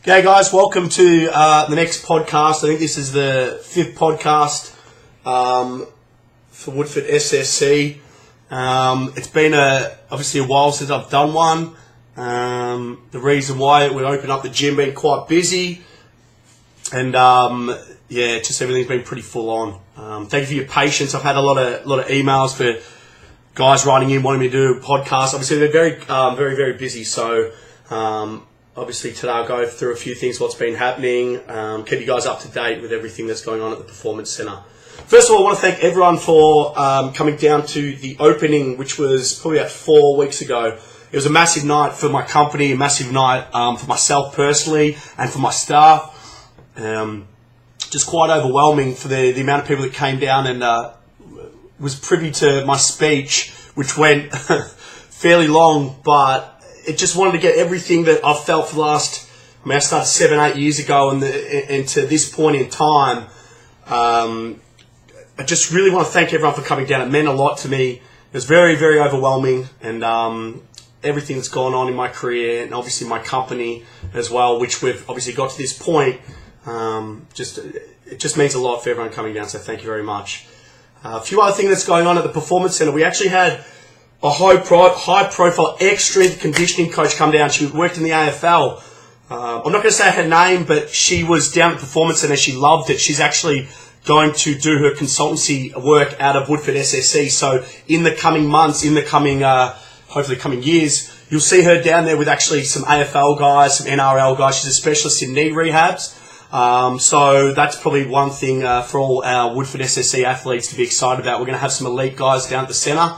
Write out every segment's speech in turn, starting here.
Okay, guys, welcome to the next podcast. I think this is the 5th podcast for Woodford SSC. It's been obviously a while since I've done one. The reason why we opened up the gym, been quite busy, and just everything's been pretty full on. Thank you for your patience. I've had a lot of emails for guys writing in wanting me to do a podcast. Obviously, they're very busy. So obviously today I'll go through a few things, what's been happening, keep you guys up to date with everything that's going on at the Performance Centre. First of all, I want to thank everyone for coming down to the opening, which was probably about 4 weeks ago. It was a massive night for my company, a massive night for myself personally and for my staff. Just quite overwhelming for the amount of people that came down and was privy to my speech, which went fairly long, but it just wanted to get everything that I've felt for the last, I started 7-8 years ago, and to this point in time, I just really want to thank everyone for coming down. It meant a lot to me. It was very overwhelming, and everything that's gone on in my career, and obviously my company as well, which we've obviously got to this point, it just means a lot for everyone coming down, so thank you very much. A few other things that's going on at the Performance Centre. We actually had a high-profile ex-strength conditioning coach come down. She worked in the AFL. I'm not going to say her name, but she was down at the Performance Centre. She loved it. She's actually going to do her consultancy work out of Woodford SSC. So in the coming months, hopefully coming years, you'll see her down there with actually some AFL guys, some NRL guys. She's a specialist in knee rehabs. So that's probably one thing for all our Woodford SSC athletes to be excited about. We're going to have some elite guys down at the centre.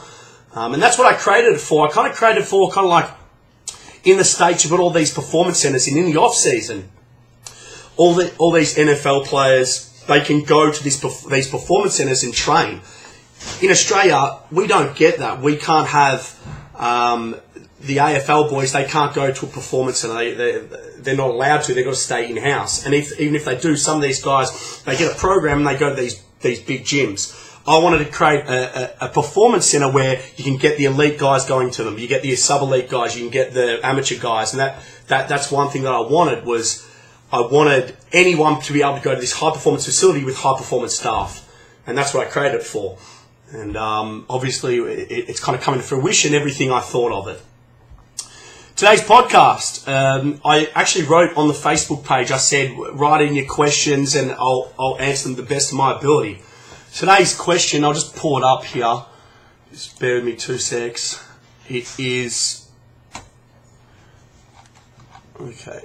And that's what I created it for. I kind of created it for kind of like in the States, you've got all these performance centres, and in the off-season, all these NFL players, they can go to these performance centres and train. In Australia, we don't get that. We can't have the AFL boys, they can't go to a performance centre. They're not allowed to. They've got to stay in-house. And even if they do, some of these guys, they get a program and they go to these big gyms. I wanted to create a performance centre where you can get the elite guys going to them. You get the sub-elite guys. You can get the amateur guys. And that's one thing that I wanted was I wanted anyone to be able to go to this high-performance facility with high-performance staff. And that's what I created it for. And obviously, it's kind of coming to fruition, everything I thought of it. Today's podcast, I actually wrote on the Facebook page, I said, write in your questions and I'll answer them to the best of my ability. Today's question, I'll just pull it up here. Just bear with me 2 secs. It is... Okay.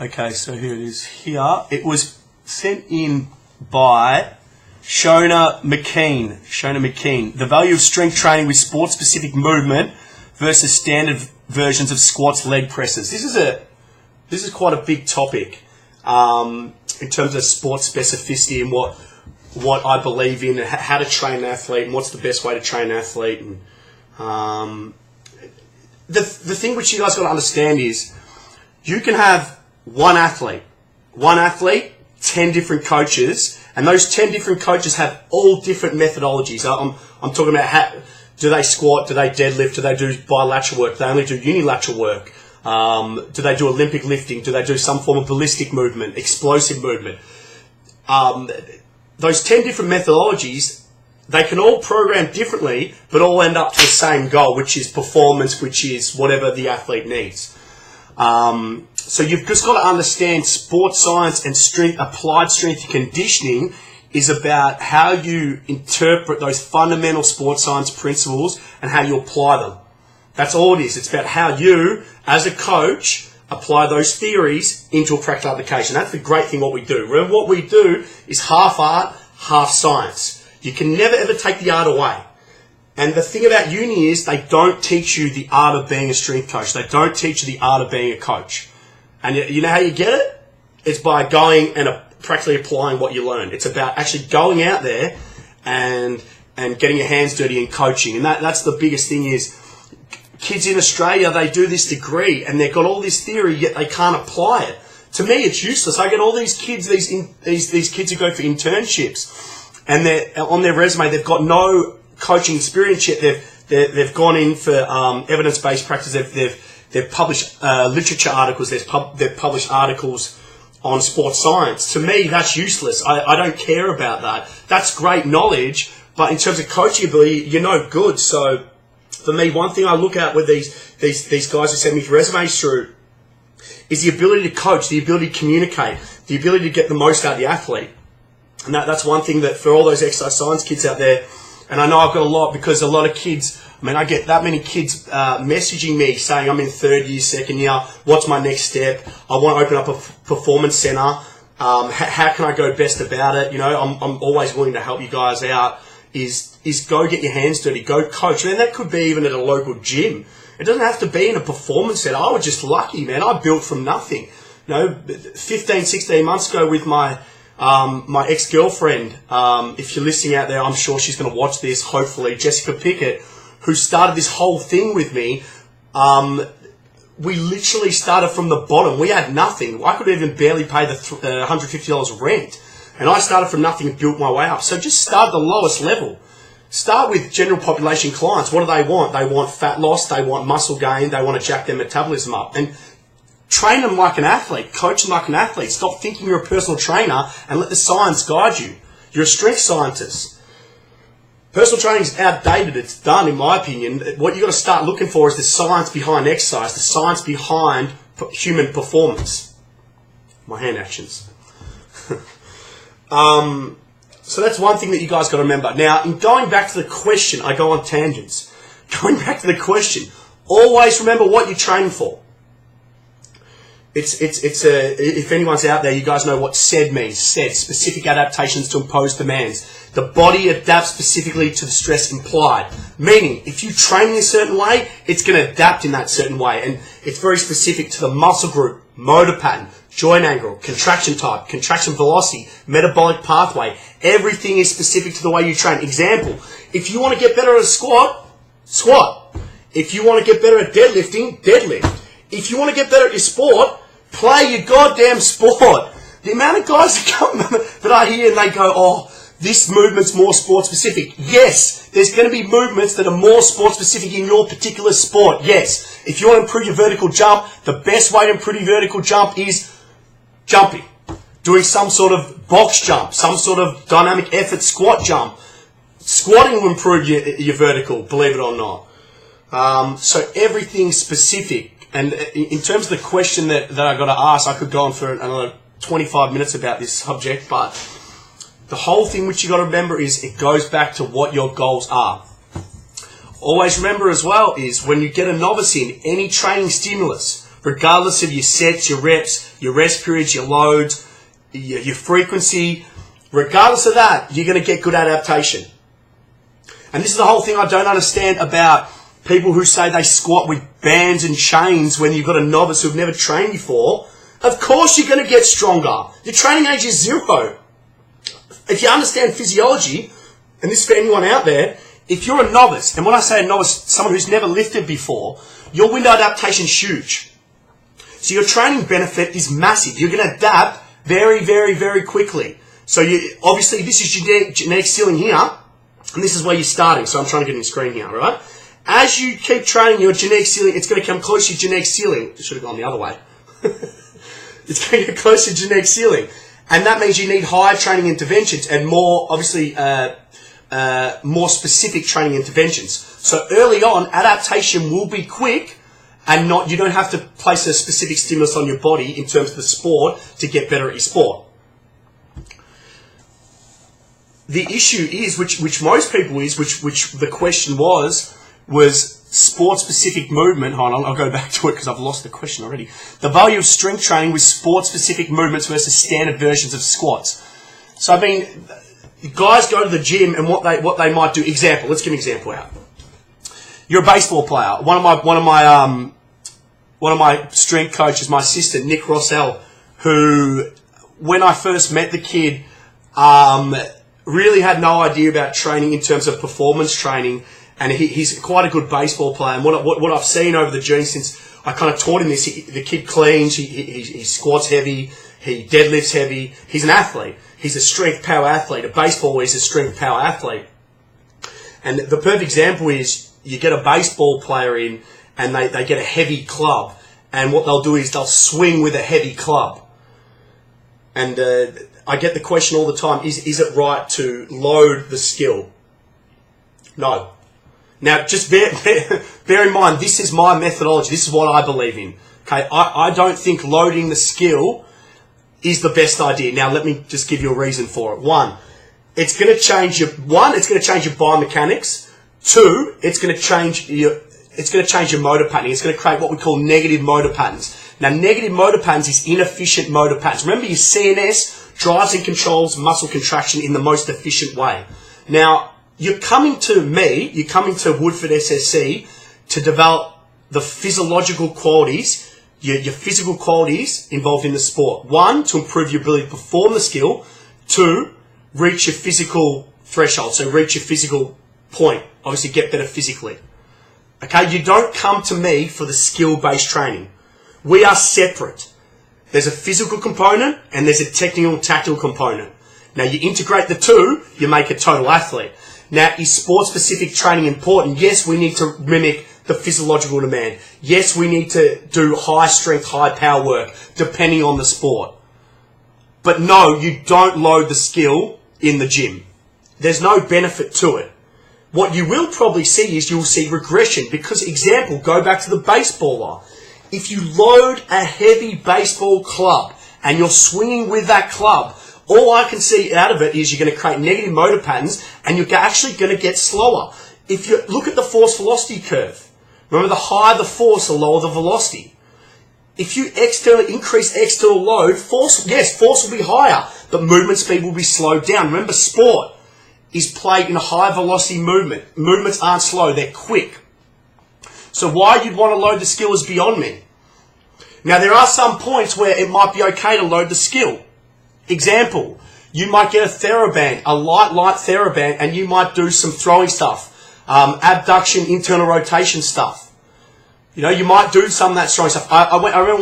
Okay, so here it is here. It was sent in by Shona McKean. The value of strength training with sport-specific movement versus standard versions of squats, leg presses. This is quite a big topic in terms of sports specificity and what I believe in, and how to train an athlete, and what's the best way to train an athlete. And the thing which you guys got to understand is you can have one athlete, 10 different coaches, and those 10 different coaches have all different methodologies. I'm talking about do they squat, do they deadlift, do they do bilateral work, do they only do unilateral work? Do they do Olympic lifting? Do they do some form of ballistic movement, explosive movement? Those 10 different methodologies, they can all program differently, but all end up to the same goal, which is performance, which is whatever the athlete needs. So you've just got to understand sports science and applied strength and conditioning is about how you interpret those fundamental sports science principles and how you apply them. That's all it is. It's about how you, as a coach, apply those theories into a practical application. That's the great thing what we do. Remember, what we do is half art, half science. You can never ever take the art away. And the thing about uni is they don't teach you the art of being a strength coach. They don't teach you the art of being a coach. And you know how you get it? It's by going and practically applying what you learn. It's about actually going out there and getting your hands dirty and coaching. And that's the biggest thing is kids in Australia, they do this degree and they've got all this theory, yet they can't apply it. To me, it's useless. I get all these kids, these kids who go for internships, and they're on their resume, they've got no coaching experience yet. they've gone in for evidence-based practice. They've published literature articles. They've published articles on sports science. To me, that's useless. I don't care about that. That's great knowledge, but in terms of coaching ability, you're no good. So for me, one thing I look at with these guys who send me resumes through is the ability to coach, the ability to communicate, the ability to get the most out of the athlete. And that's one thing that for all those exercise science kids out there, and I know I've got a lot because a lot of kids, I get that many kids messaging me saying, I'm in third year, second year, what's my next step? I want to open up a performance center. How can I go best about it? I'm always willing to help you guys out. Is go get your hands dirty, go coach. And that could be even at a local gym. It doesn't have to be in a performance center. I was just lucky, man. I built from nothing. 15, 16 months ago with my ex-girlfriend, if you're listening out there, I'm sure she's going to watch this, hopefully, Jessica Pickett, who started this whole thing with me. We literally started from the bottom. We had nothing. I could even barely pay the $150 rent. And I started from nothing and built my way up. So just start at the lowest level. Start with general population clients. What do they want? They want fat loss. They want muscle gain. They want to jack their metabolism up. And train them like an athlete. Coach them like an athlete. Stop thinking you're a personal trainer and let the science guide you. You're a strength scientist. Personal training is outdated. It's done, in my opinion. What you've got to start looking for is the science behind exercise, the science behind human performance. My hand actions. So that's one thing that you guys got to remember. Now, in going back to the question, I go on tangents. Going back to the question, always remember what you're training for. If anyone's out there, you guys know what SAID means. SAID, specific adaptations to impose demands. The body adapts specifically to the stress implied. Meaning, if you train in a certain way, it's going to adapt in that certain way. And it's very specific to the muscle group, motor pattern, joint angle, contraction type, contraction velocity, metabolic pathway. Everything is specific to the way you train. Example, if you want to get better at a squat, squat. If you want to get better at deadlifting, deadlift. If you want to get better at your sport, play your goddamn sport. The amount of guys that come that I hear and they go, oh, this movement's more sport specific. Yes, there's going to be movements that are more sport specific in your particular sport. Yes. If you want to improve your vertical jump, the best way to improve your vertical jump is jumping. Doing some sort of box jump, some sort of dynamic effort squat jump. Squatting will improve your vertical, believe it or not. So everything's specific. And in terms of the question that I got to ask, I could go on for another 25 minutes about this subject, but the whole thing which you got to remember is it goes back to what your goals are. Always remember as well is when you get a novice in, any training stimulus, regardless of your sets, your reps, your rest periods, your loads, your frequency, regardless of that, you're going to get good adaptation. And this is the whole thing I don't understand about people who say they squat with bands and chains when you've got a novice who've never trained before. Of course you're going to get stronger. Your training age is 0. If you understand physiology, and this is for anyone out there, if you're a novice, and when I say a novice, someone who's never lifted before, your window adaptation is huge. So your training benefit is massive. You're going to adapt very, very, very quickly. So obviously this is genetic ceiling here, and this is where you're starting. So I'm trying to get in the screen here, right? As you keep training your genetic ceiling, it's going to come close to your genetic ceiling. It should have gone the other way. It's going to get close to genetic ceiling. And that means you need higher training interventions and more, obviously, more specific training interventions. So early on, adaptation will be quick and you don't have to place a specific stimulus on your body in terms of the sport to get better at your sport. The issue is, which most people is, which the question was sport-specific movement. Hold on, I'll go back to it because I've lost the question already. The value of strength training with sport-specific movements versus standard versions of squats. So, I mean, guys go to the gym and what they might do. Example, let's give an example out. You're a baseball player. One of my strength coaches, my assistant, Nick Rossell, who, when I first met the kid, really had no idea about training in terms of performance training. And he's quite a good baseball player. And what I've seen over the journey since I kind of taught him this, the kid cleans, he squats heavy, he deadlifts heavy. He's an athlete. He's a strength power athlete. A baseballer is a strength power athlete. And the perfect example is you get a baseball player in and they get a heavy club, and what they'll do is they'll swing with a heavy club. And I get the question all the time, is it right to load the skill? No. Now, just bear in mind, this is my methodology. This is what I believe in. Okay, I don't think loading the skill is the best idea. Now, let me just give you a reason for it. One, it's going to change your biomechanics. Two, it's going to change your motor patterning. It's going to create what we call negative motor patterns. Now, negative motor patterns is inefficient motor patterns. Remember, your CNS drives and controls muscle contraction in the most efficient way. Now, you're coming to Woodford SSC to develop the physiological qualities, your physical qualities involved in the sport. One, to improve your ability to perform the skill. Two, reach your physical threshold, so reach your physical point. Obviously, get better physically. Okay, you don't come to me for the skill-based training. We are separate. There's a physical component and there's a technical tactical component. Now, you integrate the two, you make a total athlete. Now, is sport-specific training important? Yes, we need to mimic the physiological demand. Yes, we need to do high-strength, high-power work, depending on the sport. But no, you don't load the skill in the gym. There's no benefit to it. What you will probably see is you'll see regression. Because, example, go back to the baseballer. If you load a heavy baseball club and you're swinging with that club, all I can see out of it is you're going to create negative motor patterns and you're actually going to get slower. If you look at the force-velocity curve, remember, the higher the force, the lower the velocity. If you increase external load, force will be higher, but movement speed will be slowed down. Remember, sport is played in a high velocity movement. Movements aren't slow, they're quick. So why you'd want to load the skill is beyond me. Now, there are some points where it might be okay to load the skill. Example, you might get a TheraBand, a light TheraBand, and you might do some throwing stuff, abduction, internal rotation stuff. You know, you might do some of that throwing stuff. I remember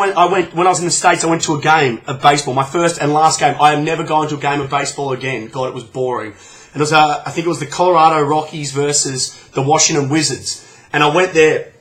when I was in the States, I went to a game of baseball, my first and last game. I am never going to a game of baseball again. God, it was boring. And it was, I think it was the Colorado Rockies versus the Washington Wizards. And I went there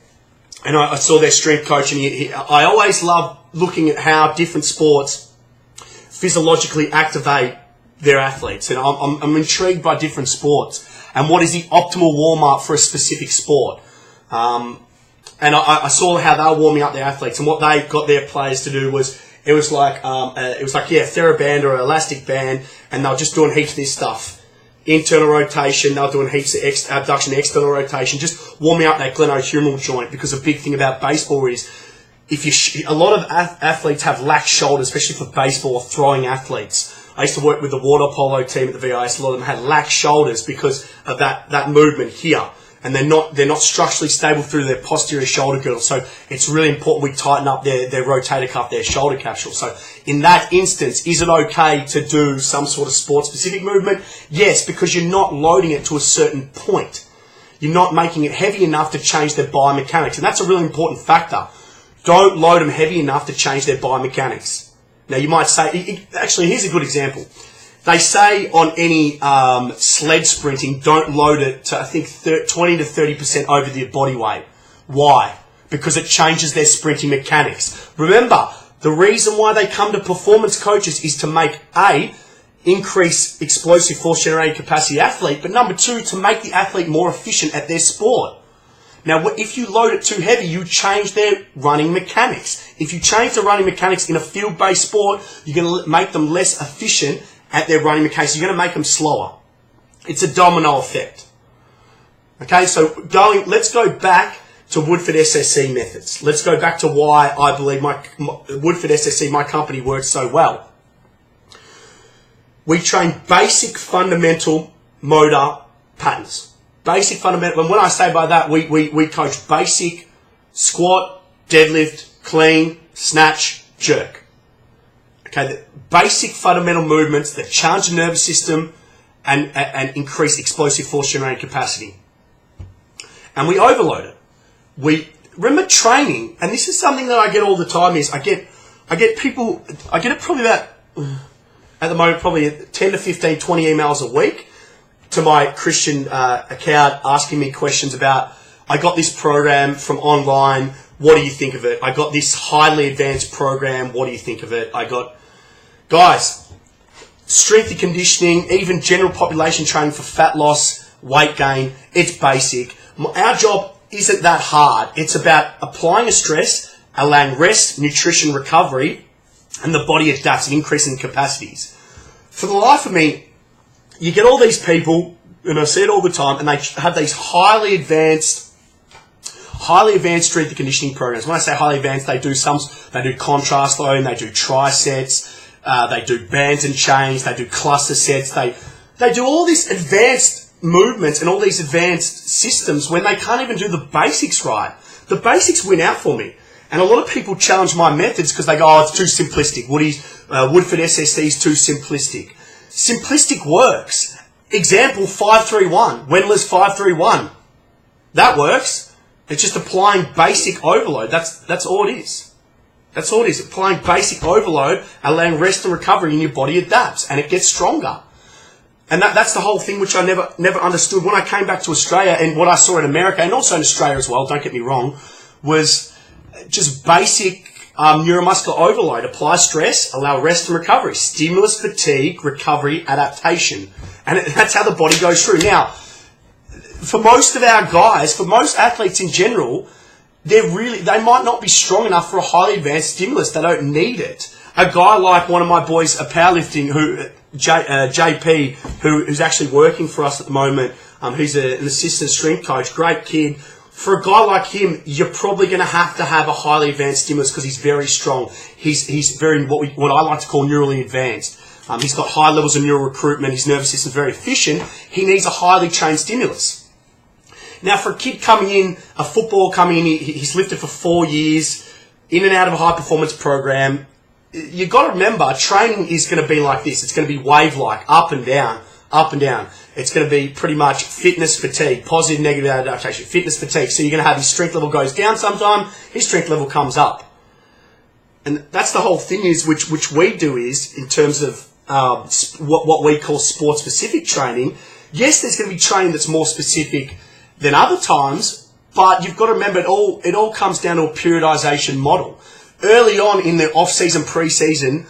and I saw their strength coach. And I always love looking at how different sports physiologically activate their athletes. And I'm intrigued by different sports and what is the optimal warm-up for a specific sport. And I saw how they were warming up their athletes, and what they got their players to do was TheraBand or elastic band, and they were just doing heaps of this stuff. Internal rotation, they were doing heaps of abduction, external rotation, just warming up that glenohumeral joint, because the big thing about baseball is a lot of athletes have lax shoulders, especially for baseball or throwing athletes. I used to work with the water polo team at the VIS. A lot of them had lax shoulders because of that movement here. And they're not structurally stable through their posterior shoulder girdle. So it's really important we tighten up their rotator cuff, their shoulder capsule. So in that instance, is it okay to do some sort of sport-specific movement? Yes, because you're not loading it to a certain point. You're not making it heavy enough to change their biomechanics. And that's a really important factor. Don't load them heavy enough to change their biomechanics. Now, you might say, actually, here's a good example. They say on any sled sprinting, don't load it to, I think, 20 to 30% over their body weight. Why? Because it changes their sprinting mechanics. Remember, the reason why they come to performance coaches is to make, A, increase explosive force generating capacity athlete, but number two, to make the athlete more efficient at their sport. Now, if you load it too heavy, you change their running mechanics. If you change the running mechanics in a field-based sport, you're going to make them less efficient at their running mechanics. You're going to make them slower. It's a domino effect. Okay, so let's go back to Woodford SSC methods. Let's go back to why I believe Woodford SSC, my company, works so well. We train basic fundamental motor patterns. Basic fundamental, and when I say by that, we coach basic squat, deadlift, clean, snatch, jerk. Okay, the basic fundamental movements that challenge the nervous system and increase explosive force generating capacity. And we overload it. Remember training, and this is something that I get all the time, is I get it probably about, at the moment, probably 10 to 15, 20 emails a week to my Christian account asking me questions about, I got this program from online. What do you think of it? I got this highly advanced program. What do you think of it? Guys, strength and conditioning, even general population training for fat loss, weight gain, it's basic. Our job isn't that hard. It's about applying a stress, allowing rest, nutrition, recovery, and the body adapts and increasing capacities. For the life of me, you get all these people, and I see it all the time, and they have these highly advanced strength and conditioning programs. When I say highly advanced, they do contrast loading, they do trisets, they do bands and chains, they do cluster sets, they do all these advanced movements and all these advanced systems when they can't even do the basics right. The basics win out for me. And a lot of people challenge my methods because they go, oh, it's too simplistic. Woodford SSC is too simplistic. Simplistic works. Example, 5-3-1. Wendler's 5-3-1. That works. It's just applying basic overload. That's all it is. That's all it is. Applying basic overload, allowing rest and recovery, and your body adapts, and it gets stronger. And that's the whole thing which I never understood. When I came back to Australia, and what I saw in America, and also in Australia as well, don't get me wrong, was just basic neuromuscular overload. Apply stress, allow rest and recovery. Stimulus, fatigue, recovery, adaptation. And that's how the body goes through. Now, for most of our guys, for most athletes in general, they might not be strong enough for a highly advanced stimulus. They don't need it. A guy like one of my boys, a powerlifting, JP, who's actually working for us at the moment, he's an assistant strength coach, great kid. For a guy like him, you're probably going to have a highly advanced stimulus because he's very strong. He's very, what I like to call neurally advanced. He's got high levels of neural recruitment. His nervous system is very efficient. He needs a highly trained stimulus. Now, for a kid coming in, a footballer coming in, he's lifted for 4 years, in and out of a high-performance program. You've got to remember, training is going to be like this. It's going to be wave-like, up and down, up and down. It's going to be pretty much fitness fatigue, positive, negative adaptation, fitness fatigue. So you're going to have his strength level goes down sometime, his strength level comes up. And that's the whole thing is, which we do is, in terms of what we call sport-specific training. Yes, there's going to be training that's more specific than other times, but you've got to remember it all comes down to a periodization model. Early on in the off-season, pre-season,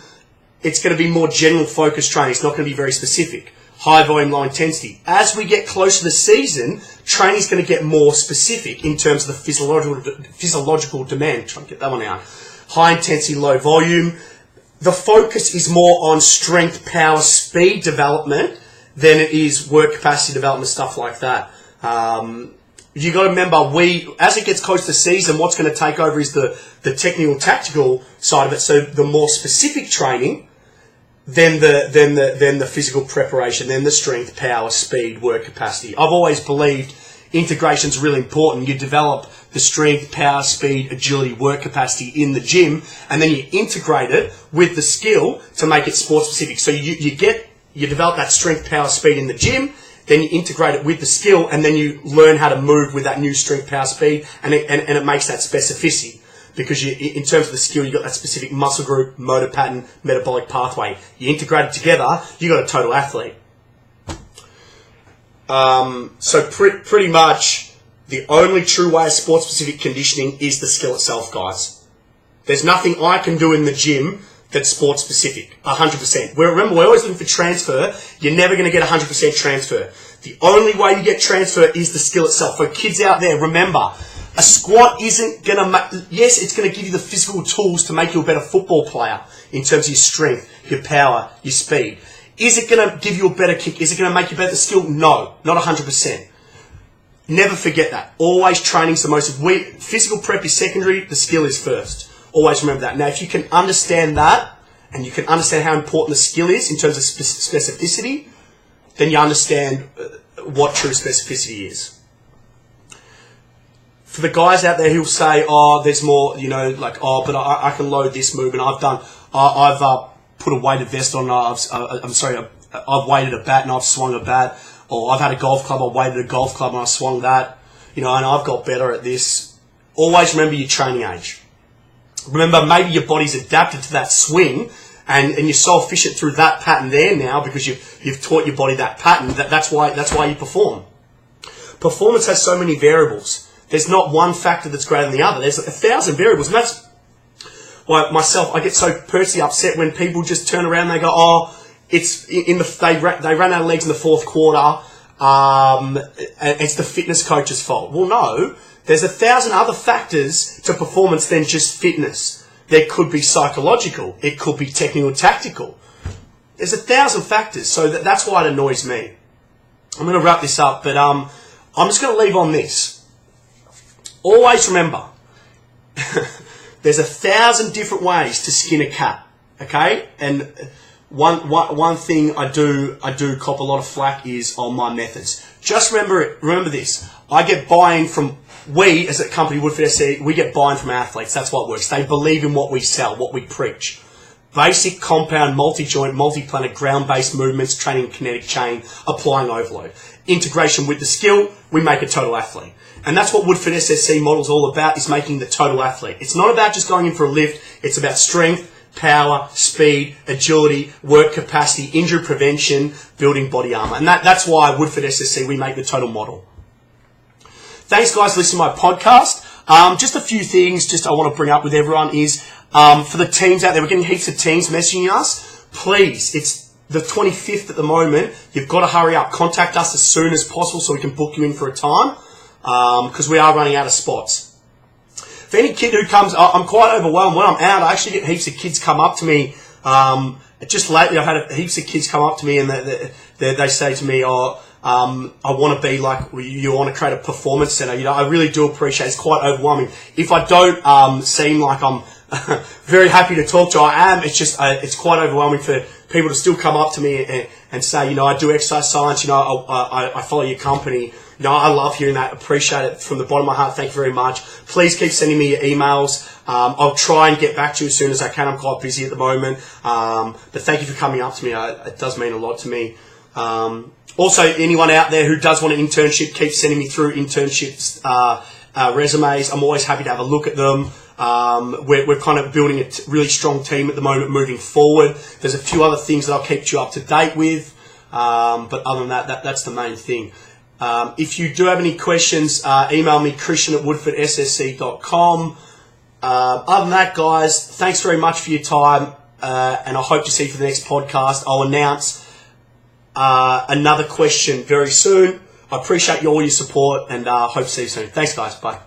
it's going to be more general focused training. It's not going to be very specific. High volume, low intensity. As we get closer to the season, training is going to get more specific in terms of the physiological demand. Try and get that one out. High intensity, low volume. The focus is more on strength, power, speed development than it is work capacity development, stuff like that. You got to remember, as it gets close to season, what's going to take over is the technical, tactical side of it. So the more specific training, then the physical preparation, then the strength, power, speed, work capacity. I've always believed integration is really important. You develop the strength, power, speed, agility, work capacity in the gym, and then you integrate it with the skill to make it sport specific. So you develop that strength, power, speed in the gym. Then you integrate it with the skill, and then you learn how to move with that new strength, power, speed, and it makes that specificity. Because in terms of the skill, you've got that specific muscle group, motor pattern, metabolic pathway. You integrate it together, you've got a total athlete. So pretty much the only true way of sport-specific conditioning is the skill itself, guys. There's nothing I can do in the gym that's sport-specific, 100%. Remember, we're always looking for transfer. You're never going to get 100% transfer. The only way you get transfer is the skill itself. For kids out there, remember, a squat isn't going to yes, it's going to give you the physical tools to make you a better football player in terms of your strength, your power, your speed. Is it going to give you a better kick? Is it going to make you better skill? No, not 100%. Never forget that. Always training's the most. Physical prep is secondary, the skill is first. Always remember that. Now, if you can understand that, and you can understand how important the skill is in terms of specificity, then you understand what true specificity is. For the guys out there who'll say, oh, there's more, but I can load this movement. I've put a weighted vest on, I've weighted a bat and I've swung a bat, or I've had a golf club, I've weighted a golf club and I swung that, and I've got better at this. Always remember your training age. Remember, maybe your body's adapted to that swing, and you're so efficient through that pattern there now because you've taught your body that pattern. That's why you perform. Performance has so many variables. There's not one factor that's greater than the other. There's 1,000 variables, and that's why myself, I get so personally upset when people just turn around and they go, oh, they ran out of legs in the fourth quarter, and it's the fitness coach's fault. Well, no, there's 1,000 other factors to performance than just fitness. There could be psychological, it could be technical, tactical. There's 1,000 factors, so that's why it annoys me. I'm going to wrap this up, but I'm just going to leave on this. Always remember, there's 1,000 different ways to skin a cat, okay? And one thing I do cop a lot of flack is on my methods. Just remember this. I get buy-in from, we as a company, Woodford SC, we get buy-in from athletes. That's what works. They believe in what we sell, what we preach. Basic, compound, multi-joint, multi-planet, ground-based movements, training kinetic chain, applying overload. Integration with the skill, we make a total athlete. And that's what Woodford SSC model is all about, is making the total athlete. It's not about just going in for a lift. It's about strength, power, speed, agility, work capacity, injury prevention, building body armor. And that's why Woodford SSC, we make the total model. Thanks, guys, for listening to my podcast. Just a few things I want to bring up with everyone is, for the teams out there, we're getting heaps of teams messaging us. Please, it's the 25th at the moment. You've got to hurry up. Contact us as soon as possible so we can book you in for a time, because we are running out of spots. For any kid who comes, I'm quite overwhelmed. When I'm out, I actually get heaps of kids come up to me. Just lately, I've had heaps of kids come up to me and they say to me, I want to be like, you want to create a performance center. You know, I really do appreciate it. It's quite overwhelming. If I don't seem like I'm very happy to talk to you, I am. It's just, it's quite overwhelming for people to still come up to me and say, you know, I do exercise science, you know, I follow your company. You know, I love hearing that. Appreciate it from the bottom of my heart. Thank you very much. Please keep sending me your emails. I'll try and get back to you as soon as I can. I'm quite busy at the moment. But thank you for coming up to me. It does mean a lot to me. Also, anyone out there who does want an internship, keep sending me through internships, resumes. I'm always happy to have a look at them. We're kind of building a really strong team at the moment moving forward. There's a few other things that I'll keep you up to date with. But other than that's the main thing. If you do have any questions, email me, christian@woodfordssc.com. Other than that, guys, thanks very much for your time. And I hope to see you for the next podcast. I'll announce another question very soon. I appreciate all your support and hope to see you soon. Thanks, guys. Bye.